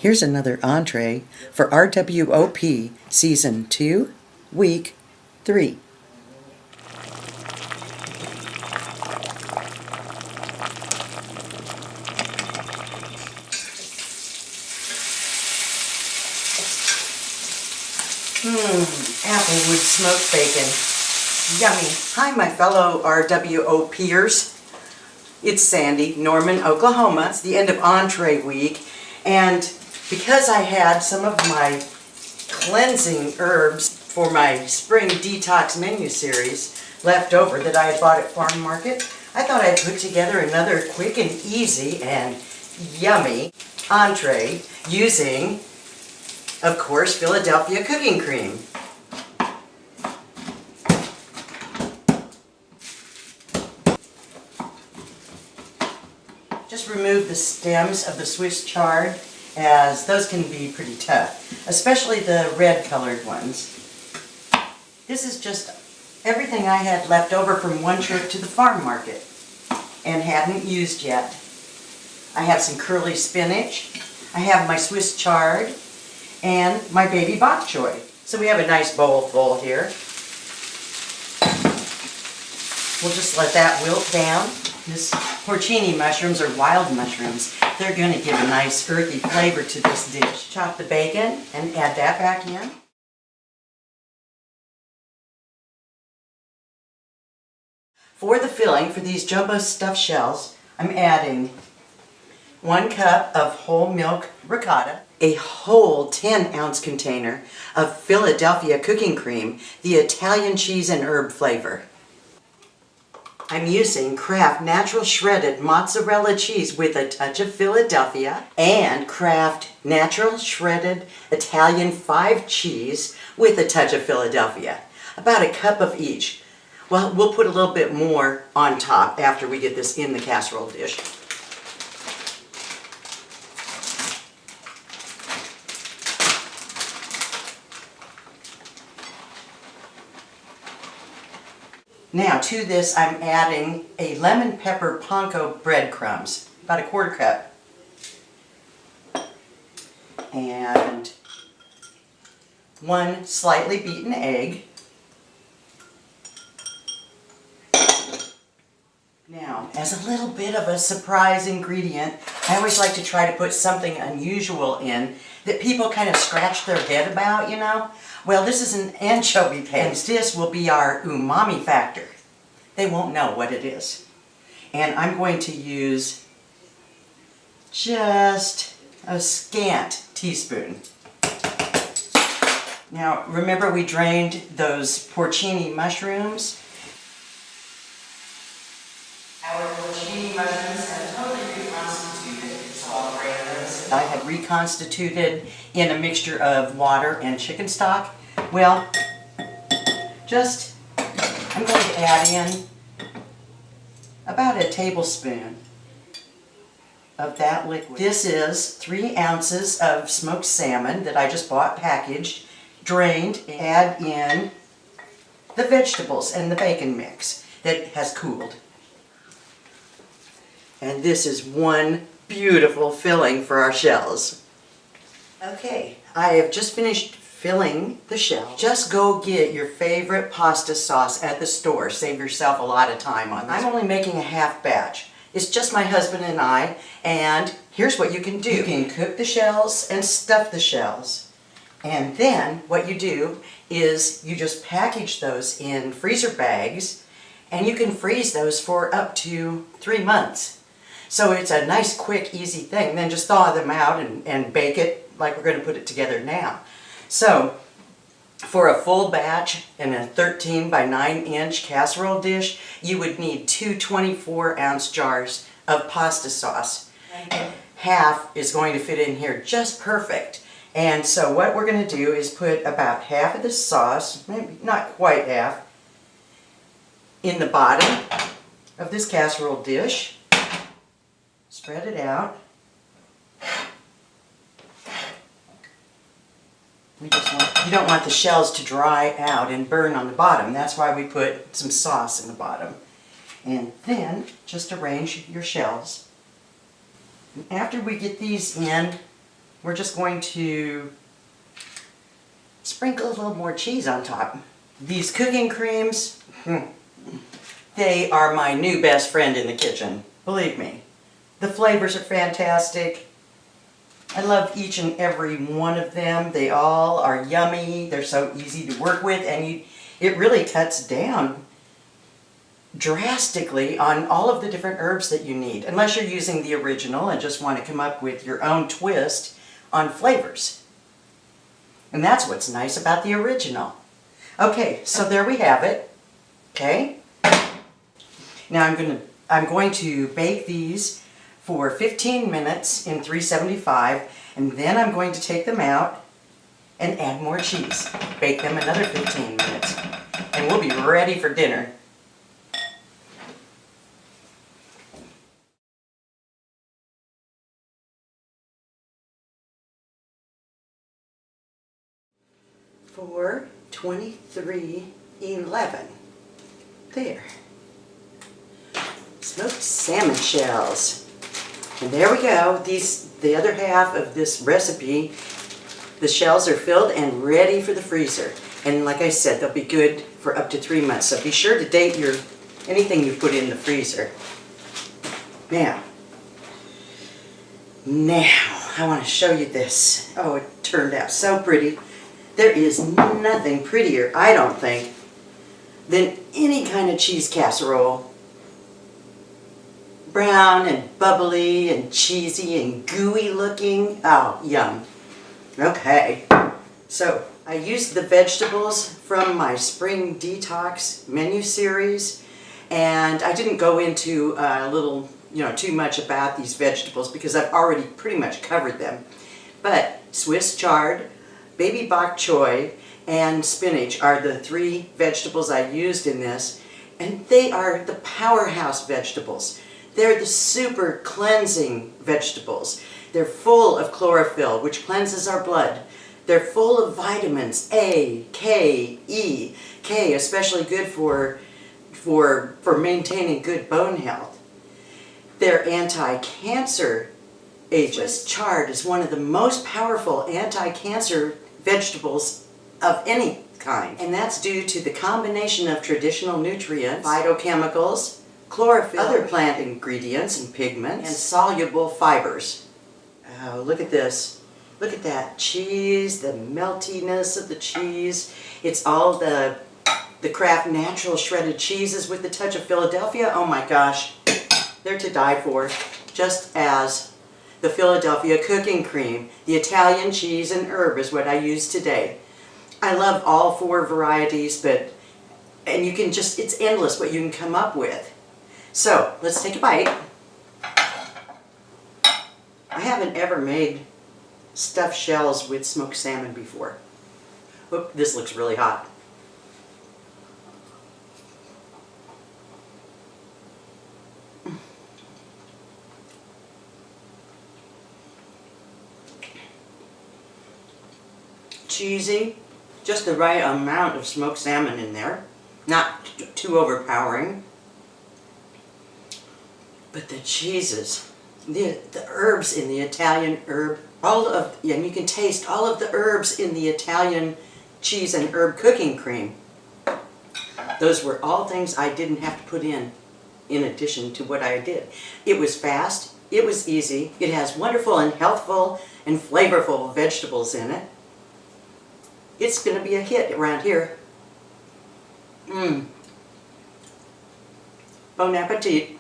Here's another entree for RWOP Season 2, Week 3. Applewood smoked bacon. Yummy. Hi, my fellow RWOPers. It's Sandy, Norman, Oklahoma. It's the end of entree week, and because I had some of my cleansing herbs for my spring detox menu series left over that I had bought at Farm Market, I thought I'd put together another quick and easy and yummy entree using, of course, Philadelphia Cooking Creme. Just remove the stems of the Swiss chard, as those can be pretty tough, especially the red colored ones. This is just everything I had left over from one trip to the farm market and hadn't used yet. I have some curly spinach, I have my Swiss chard, and my baby bok choy. So we have a nice bowl full here. We'll just let that wilt down. This porcini mushrooms are wild mushrooms. They're going to give a nice earthy flavor to this dish. Chop the bacon and add that back in. For the filling for these jumbo stuffed shells, I'm adding 1 cup of whole milk ricotta, a whole 10-ounce container of Philadelphia Cooking Creme, the Italian cheese and herb flavor. I'm using Kraft Natural Shredded Mozzarella Cheese with a touch of Philadelphia and Kraft Natural Shredded Italian 5 Cheese with a touch of Philadelphia. About a cup of each. Well, we'll put a little bit more on top after we get this in the casserole dish. Now to this I'm adding a lemon pepper panko breadcrumbs, about a 1/4 cup. And 1 slightly beaten egg. Now, as a little bit of a surprise ingredient, I always like to try to put something unusual in that people kind of scratch their head about, you know. Well, this is an anchovy paste. This will be our umami factor. They won't know what it is. And I'm going to use just a scant teaspoon. Now, remember we drained those porcini mushrooms? Our porcini mushrooms have totally reconstituted, so I'll drain those. I had reconstituted in a mixture of water and chicken stock. Well, I'm going to add in about a tablespoon of that liquid. This is 3 ounces of smoked salmon that I just bought packaged, drained. Add in the vegetables and the bacon mix that has cooled. And this is one beautiful filling for our shells. Okay, I have just finished filling the shell. Just go get your favorite pasta sauce at the store. Save yourself a lot of time on this. I'm only making a half batch. It's just my husband and I, and here's what you can do. You can cook the shells and stuff the shells. And then what you do is you just package those in freezer bags, and you can freeze those for up to 3 months. So it's a nice, quick, easy thing. Then just thaw them out and bake it like we're going to put it together now. So, for a full batch in a 13 by 9 inch casserole dish, you would need 2 24-ounce jars of pasta sauce. And half is going to fit in here just perfect. And so what we're going to do is put about half of the sauce, maybe not quite half, in the bottom of this casserole dish. Spread it out. You don't want the shells to dry out and burn on the bottom. That's why we put some sauce in the bottom. And then just arrange your shells. And after we get these in we're just going to sprinkle a little more cheese on top. These cooking creams, they are my new best friend in the kitchen. Believe me. The flavors are fantastic. I love each and every one of them. They all are yummy. They're so easy to work with, and it really cuts down drastically on all of the different herbs that you need, unless you're using the original and just want to come up with your own twist on flavors. And that's what's nice about the original. Okay, so there we have it. Okay. Now I'm going to bake these for 15 minutes in 375, and then I'm going to take them out and add more cheese. Bake them another 15 minutes, and we'll be ready for dinner. For 23:11. There. Smoked salmon shells. And there we go. The other half of this recipe, the shells are filled and ready for the freezer. And like I said, they'll be good for up to 3 months. So be sure to date anything you put in the freezer. Now, I want to show you this. Oh, it turned out so pretty. There is nothing prettier, I don't think, than any kind of cheese casserole. Brown and bubbly and cheesy and gooey looking. Oh, yum. Okay, so I used the vegetables from my spring detox menu series, and I didn't go into too much about these vegetables because I've already pretty much covered them. But Swiss chard, baby bok choy, and spinach are the 3 vegetables I used in this, and they are the powerhouse vegetables. They're the super cleansing vegetables. They're full of chlorophyll, which cleanses our blood. They're full of vitamins A, K, E. K especially good for maintaining good bone health. They're anti-cancer agents. Swiss chard is one of the most powerful anti-cancer vegetables of any kind, and that's due to the combination of traditional nutrients, phytochemicals, chlorophyll, other plant ingredients and pigments, and soluble fibers. Oh, look at this. Look at that cheese, the meltiness of the cheese. It's all the Kraft natural shredded cheeses with the touch of Philadelphia. Oh my gosh, they're to die for. Just as the Philadelphia Cooking Creme, the Italian cheese and herb is what I use today. I love all 4 varieties, and you can just, it's endless what you can come up with. So, let's take a bite. I haven't ever made stuffed shells with smoked salmon before. Oop, this looks really hot. Cheesy, just the right amount of smoked salmon in there, not too overpowering. But the cheeses, the herbs in the Italian herb, and you can taste all of the herbs in the Italian cheese and herb cooking cream. Those were all things I didn't have to put in addition to what I did. It was fast, it was easy, it has wonderful and healthful and flavorful vegetables in it. It's going to be a hit around here. Bon appetit.